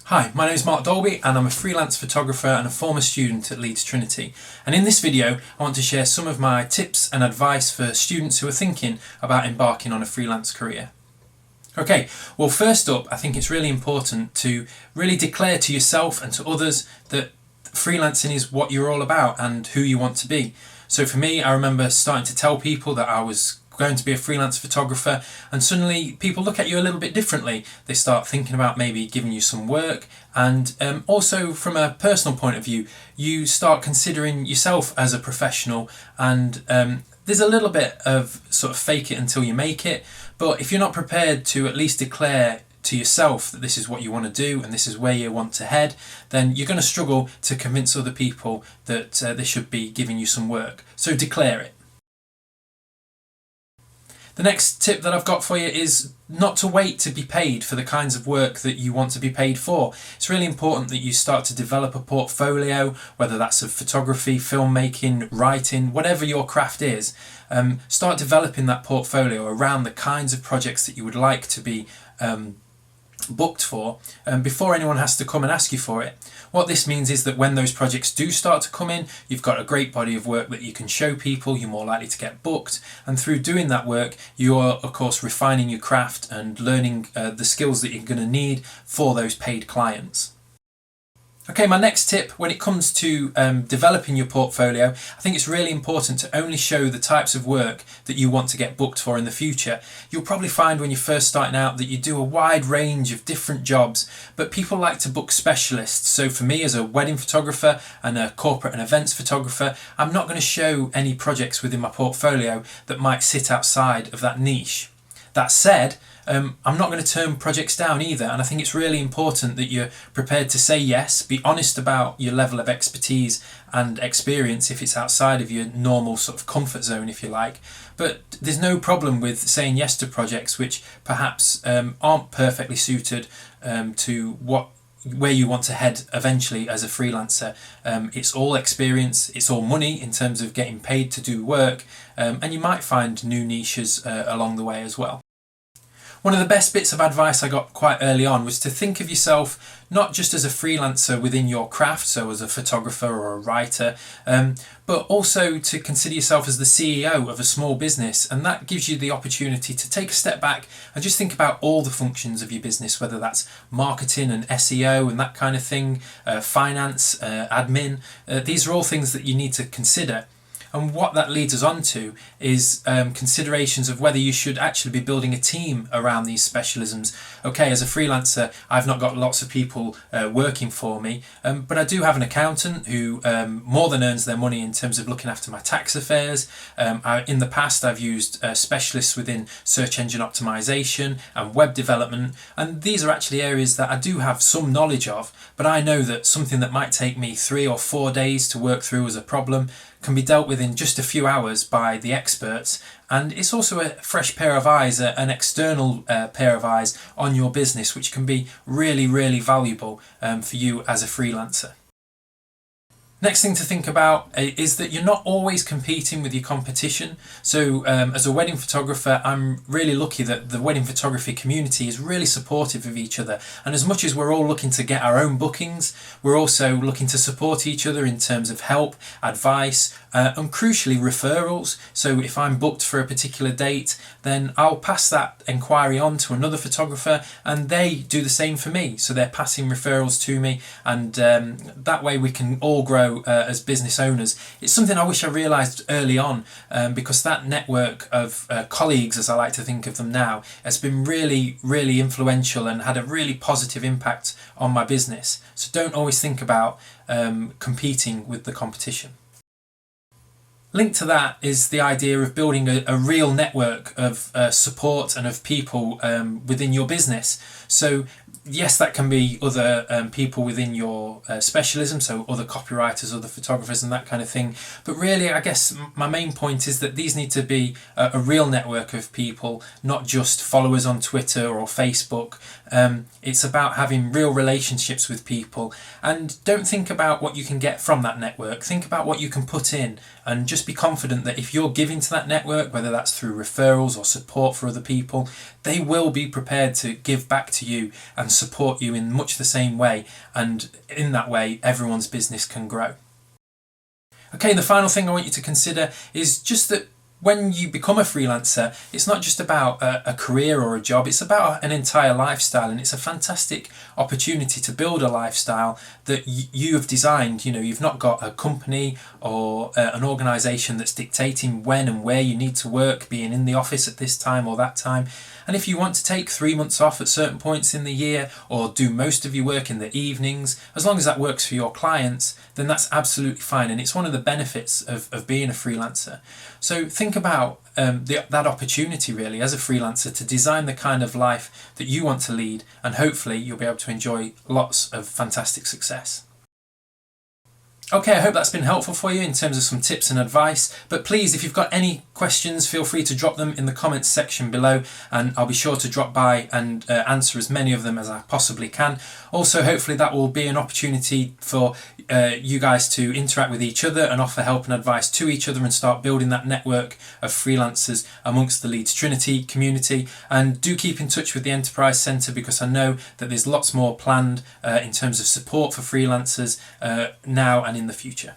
Hi, my name is Mark Dolby and I'm a freelance photographer and a former student at Leeds Trinity. And in this video I want to share some of my tips and advice for students who are thinking about embarking on a freelance career. Okay, well first up I think it's really important to really declare to yourself and to others that freelancing is what you're all about and who you want to be. So for me, I remember starting to tell people that I was going to be a freelance photographer, and suddenly people look at you a little bit differently. They start thinking about maybe giving you some work, and also from a personal point of view you start considering yourself as a professional, and there's a little bit of sort of fake it until you make it. But if you're not prepared to at least declare to yourself that this is what you want to do and this is where you want to head, then you're going to struggle to convince other people that they should be giving you some work. So declare it. The next tip that I've got for you is not to wait to be paid for the kinds of work that you want to be paid for. It's really important that you start to develop a portfolio, whether that's of photography, filmmaking, writing, whatever your craft is. Start developing that portfolio around the kinds of projects that you would like to be booked for before anyone has to come and ask you for it. What this means is that when those projects do start to come in, you've got a great body of work that you can show people, you're more likely to get booked, and through doing that work you're of course refining your craft and learning the skills that you're going to need for those paid clients. Okay, my next tip when it comes to developing your portfolio, I think it's really important to only show the types of work that you want to get booked for in the future. You'll probably find when you're first starting out that you do a wide range of different jobs, but people like to book specialists. So for me as a wedding photographer and a corporate and events photographer, I'm not going to show any projects within my portfolio that might sit outside of that niche. That said, I'm not going to turn projects down either, and I think it's really important that you're prepared to say yes, be honest about your level of expertise and experience if it's outside of your normal sort of comfort zone, if you like. But there's no problem with saying yes to projects which perhaps aren't perfectly suited to where you want to head eventually as a freelancer. It's all experience, it's all money in terms of getting paid to do work, and you might find new niches along the way as well. One of the best bits of advice I got quite early on was to think of yourself not just as a freelancer within your craft, so as a photographer or a writer, but also to consider yourself as the CEO of a small business, and that gives you the opportunity to take a step back and just think about all the functions of your business, whether that's marketing and SEO and that kind of thing, finance, admin. These are all things that you need to consider. And what that leads us on to is considerations of whether you should actually be building a team around these specialisms. Okay, as a freelancer, I've not got lots of people working for me, but I do have an accountant who more than earns their money in terms of looking after my tax affairs. In the past, I've used specialists within search engine optimization and web development, and these are actually areas that I do have some knowledge of, but I know that something that might take me 3 or 4 days to work through as a problem can be dealt with in just a few hours by the experts, and it's also a fresh pair of eyes, an external pair of eyes on your business, which can be really, really valuable for you as a freelancer. Next thing to think about is that you're not always competing with your competition. So as a wedding photographer, I'm really lucky that the wedding photography community is really supportive of each other. And as much as we're all looking to get our own bookings, we're also looking to support each other in terms of help, advice, and crucially referrals. So if I'm booked for a particular date, then I'll pass that inquiry on to another photographer and they do the same for me. So they're passing referrals to me, and that way we can all grow as business owners. It's something I wish I realised early on, because that network of colleagues, as I like to think of them now, has been really, really influential and had a really positive impact on my business. So don't always think about competing with the competition. Linked to that is the idea of building a real network of support and of people within your business. So yes, that can be other people within your specialism, so other copywriters, other photographers and that kind of thing. But really, I guess my main point is that these need to be a real network of people, not just followers on Twitter or Facebook. It's about having real relationships with people, and don't think about what you can get from that network. Think about what you can put in, and just be confident that if you're giving to that network, whether that's through referrals or support for other people, they will be prepared to give back to you and support you in much the same way, and in that way everyone's business can grow. Okay, the final thing I want you to consider is just that when you become a freelancer, it's not just about a career or a job, it's about an entire lifestyle, and it's a fantastic opportunity to build a lifestyle that you have designed. You know, you've not got a company or an organisation that's dictating when and where you need to work, being in the office at this time or that time. And if you want to take 3 months off at certain points in the year, or do most of your work in the evenings, as long as that works for your clients, then that's absolutely fine. And it's one of the benefits of being a freelancer. So think about that opportunity really as a freelancer to design the kind of life that you want to lead, and hopefully you'll be able to enjoy lots of fantastic success. Okay, I hope that's been helpful for you in terms of some tips and advice, but please, if you've got any questions, feel free to drop them in the comments section below, and I'll be sure to drop by and answer as many of them as I possibly can. Also, hopefully that will be an opportunity for you guys to interact with each other and offer help and advice to each other, and start building that network of freelancers amongst the Leeds Trinity community. And do keep in touch with the Enterprise Centre, because I know that there's lots more planned in terms of support for freelancers now and in the future.